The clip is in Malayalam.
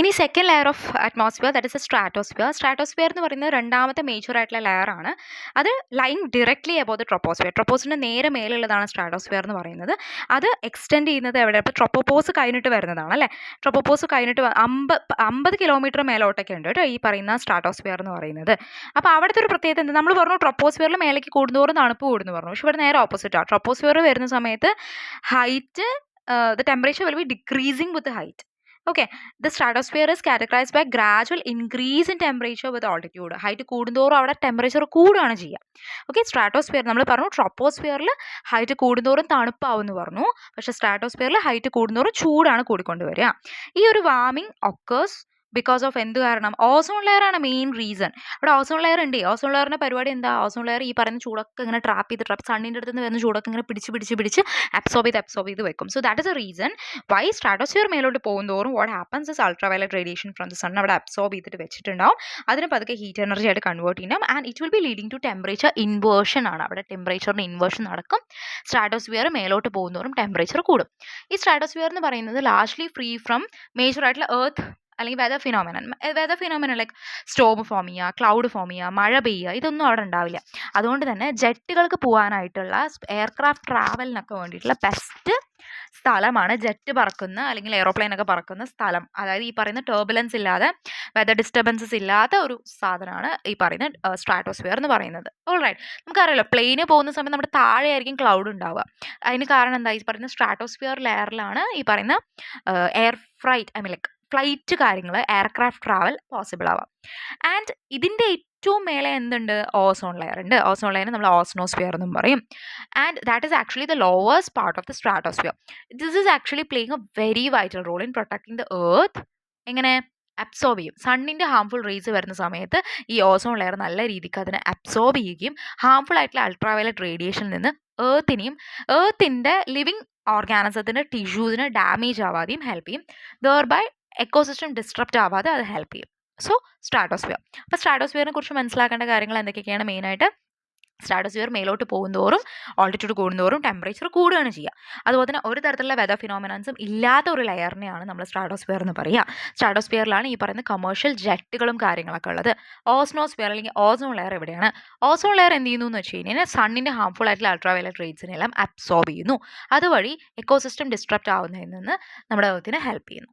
ഇനി second layer of atmosphere, that is a stratosphere. Stratosphere എന്ന് പറയുന്നത് രണ്ടാമത്തെ മേജർ ആയിട്ടുള്ള ലെയർ ആണ്. അത് lies directly above the troposphere. ട്രോപ്പോസിൻ്റെ നേരെ മേലുള്ളതാണ് സ്ട്രാറ്റോസ്ഫിയർ എന്ന് പറയുന്നത്. അത് എക്സ്റ്റെൻഡ് ചെയ്യുന്നത് എവിടെ? ഇപ്പോൾ ട്രോപ്പോസ് കഴിഞ്ഞിട്ട് വരുന്നതാണ് അല്ലേ. ട്രോപ്പോസ് കഴിഞ്ഞിട്ട് 50 കിലോമീറ്റർ മേലോട്ടൊക്കെ ഉണ്ട് കേട്ടോ ഈ പറയുന്ന സ്ട്രാറ്റോസ്ഫിയർ എന്ന് പറയുന്നത്. അപ്പോൾ അവിടുത്തെ ഒരു പ്രത്യേകത എന്താ? നമ്മൾ പറഞ്ഞു ട്രോപ്പോസ്ഫിയറിൽ മേലേക്ക് കൂടുന്തോറും തണുപ്പ് കൂടുന്നു പറഞ്ഞു. പക്ഷെ ഇവിടെ നേരെ ഓപ്പോസിറ്റാണ്. ട്രോപ്പോസ്ഫിയർ വരുന്ന സമയത്ത് height, the temperature will be decreasing with the height. Okay, the stratosphere is categorized by gradual increase in temperature with altitude. Height കൂടുന്തോറും അവിടെ ടെമ്പറേച്ചർ കൂടുകയാണ് ചെയ്യുക. ഓക്കെ, സ്ട്രാറ്റോസ്ഫിയർ നമ്മൾ പറഞ്ഞു ട്രോപ്പോസ്ഫിയറിൽ ഹൈറ്റ് കൂടുന്തോറും തണുപ്പാവും എന്ന് പറഞ്ഞു. പക്ഷേ സ്ട്രാറ്റോസ്ഫിയറിൽ ഹൈറ്റ് കൂടുന്തോറും ചൂടാണ് കൂടിക്കൊണ്ടുവരിക. ഈ ഒരു വാർമിംഗ് ഒക്കേഴ്സ് ബിക്കോസ് ഓഫ് എന്ത് കാരണം? ഓസോൺ ലെയർ ആണ് മെയിൻ റീസൺ. ഇവിടെ ഓസോൺ ലെയർ ഉണ്ട്. ഓസോൺ ലെയറിൻ്റെ പരിപാടി എന്താ? ഓസോൺ ലെയർ ഈ പറയുന്ന ചൂടൊക്കെ ഇങ്ങനെ ട്രാപ്പ് ചെയ്ത് സണ്ണിൻ്റെ അടുത്ത് നിന്ന് വരുന്ന ചൂടൊക്കെ ഇങ്ങനെ പിടിച്ച് അബ്സോർബ് ചെയ്ത് വെക്കും. So that is a reason why stratosphere മേലോട്ട് പോകുന്തോറും what happens is ultraviolet radiation from the sun അവിടെ അബ്സോർബ് ചെയ്തിട്ട് വെച്ചിട്ടുണ്ടാവും. അതിന് പതുക്കെ ഹീറ്റ് എനർജി ആയിട്ട് കൺവേർട്ട് ചെയ്യണം. And it will be leading to temperature inversion ആണ്. അവിടെ ടെമ്പറേച്ചറിന് ഇൻവേർഷൻ നടക്കും. സ്ട്രാറ്റോസ്ഫിയർ മേലോട്ട് പോകുന്തോറും ടെമ്പറേച്ചർ കൂടും. ഈ സ്ട്രാറ്റോസ്ഫിയർ എന്ന് പറയുന്നത് ലാർജ്ലി ഫ്രീ ഫ്രം മേജർ ആയിട്ടുള്ള എർത്ത് അല്ലെങ്കിൽ weather phenomenon like storm form ചെയ്യുക, ക്ലൗഡ് ഫോം ചെയ്യുക, മഴ പെയ്യുക, ഇതൊന്നും അവിടെ ഉണ്ടാവില്ല. അതുകൊണ്ട് തന്നെ ജെറ്റുകൾക്ക് പോകാനായിട്ടുള്ള എയർക്രാഫ്റ്റ് ട്രാവലിനൊക്കെ വേണ്ടിയിട്ടുള്ള ബെസ്റ്റ് സ്ഥലമാണ് ജെറ്റ് പറക്കുന്ന അല്ലെങ്കിൽ എയ്റോപ്ലെയിൻ ഒക്കെ പറക്കുന്ന സ്ഥലം. അതായത് ഈ പറയുന്ന ടർബുലൻസ് ഇല്ലാതെ വെതർ ഡിസ്റ്റർബൻസസ് ഇല്ലാത്ത ഒരു സാധനമാണ് ഈ പറയുന്ന സ്ട്രാറ്റോസ്ഫിയർ എന്ന് പറയുന്നത്. ഓൾറൈറ്റ്, നമുക്കറിയാലോ പ്ലെയിന് പോകുന്ന സമയത്ത് നമ്മുടെ താഴെയായിരിക്കും ക്ലൗഡ് ഉണ്ടാവുക. അതിന് കാരണം എന്താ? ഈ പറയുന്ന സ്ട്രാറ്റോസ്ഫിയർ ലെയറിലാണ് ഈ പറയുന്ന എയർ ഫ്ലൈറ്റ് കാര്യങ്ങൾ, എയർക്രാഫ്റ്റ് ട്രാവൽ പോസിബിൾ ആവാം. ആൻഡ് ഇതിൻ്റെ ഏറ്റവും മേലെ എന്തുണ്ട്? ഓസോൺ ലെയർ ഉണ്ട്. ഓസോൺ ലെയറിന് നമ്മൾ ഓസ്നോസ്ഫിയർ എന്നും പറയും. And that is actually the lowest part of the stratosphere. This is actually playing a very vital role in protecting the earth. എങ്ങനെ? അബ്സോർബ് ചെയ്യും. സണ്ണിൻ്റെ ഹാംഫുൾ റേസ് വരുന്ന സമയത്ത് ഈ ഓസോൺ ലെയർ നല്ല രീതിക്ക് അതിനെ അബ്സോർബ് ചെയ്യുകയും ഹാംഫുൾ ആയിട്ടുള്ള അൾട്രാവയലറ്റ് റേഡിയേഷനിൽ നിന്ന് എർത്തിൻ്റെ ലിവിങ് ഓർഗാനിസത്തിൻ്റെ ടിഷ്യൂസിന് ഡാമേജ് ആവാതെയും ഹെൽപ്പ് ചെയ്യും. ദെർബൈ എക്കോസിസ്റ്റം ഡിസ്ട്രപ്റ്റ് ആവാതെ അത് ഹെൽപ്പ് ചെയ്യും. So stratosphere. അപ്പോൾ സ്ട്രാറ്റോസ്ഫിയറിനെ കുറിച്ച് മനസ്സിലാക്കേണ്ട കാര്യങ്ങൾ എന്തൊക്കെയാണ്? മെയിനായിട്ട് സ്ട്രാറ്റോസ്ഫിയർ മേലോട്ട് പോകുന്തോറും ഓൾട്ടിറ്റ്യൂഡ് കൂടുന്തോറും ടെമ്പറേച്ചർ കൂടുകയാണ് ചെയ്യുക. അതുപോലെ തന്നെ ഒരു തരത്തിലുള്ള വെതർ ഫിനോമിനൻസും ഇല്ലാത്ത ഒരു ലെയറിനെയാണ് നമ്മൾ സ്ട്രാറ്റോസ്ഫിയർ എന്ന് പറയുക. സ്ട്രാറ്റോസ്ഫിയറിലാണ് ഈ പറയുന്ന കമേഴ്ഷ്യൽ ജെറ്റുകളും കാര്യങ്ങളൊക്കെ ഉള്ളത്. ഓസ്നോസ്ഫിയർ അല്ലെങ്കിൽ ഓസോൺ ലെയർ എവിടെയാണ്? ഓസോൺ ലെയർ എന്ത് ചെയ്യുന്നു എന്ന് വെച്ച് കഴിഞ്ഞാൽ സണ്ണിൻ്റെ ഹാംഫുൾ ആയിട്ടുള്ള അൾട്രാവയലറ്റ് റേസിനെല്ലാം അബ്സോർബ് ചെയ്യുന്നു. അതുവഴി എക്കോസിസ്റ്റം ഡിസ്ട്രപ്റ്റ് ആവുന്നതിൽ നിന്ന് നമ്മുടെ എർത്തിനെ ഹെൽപ്പ് ചെയ്യുന്നു.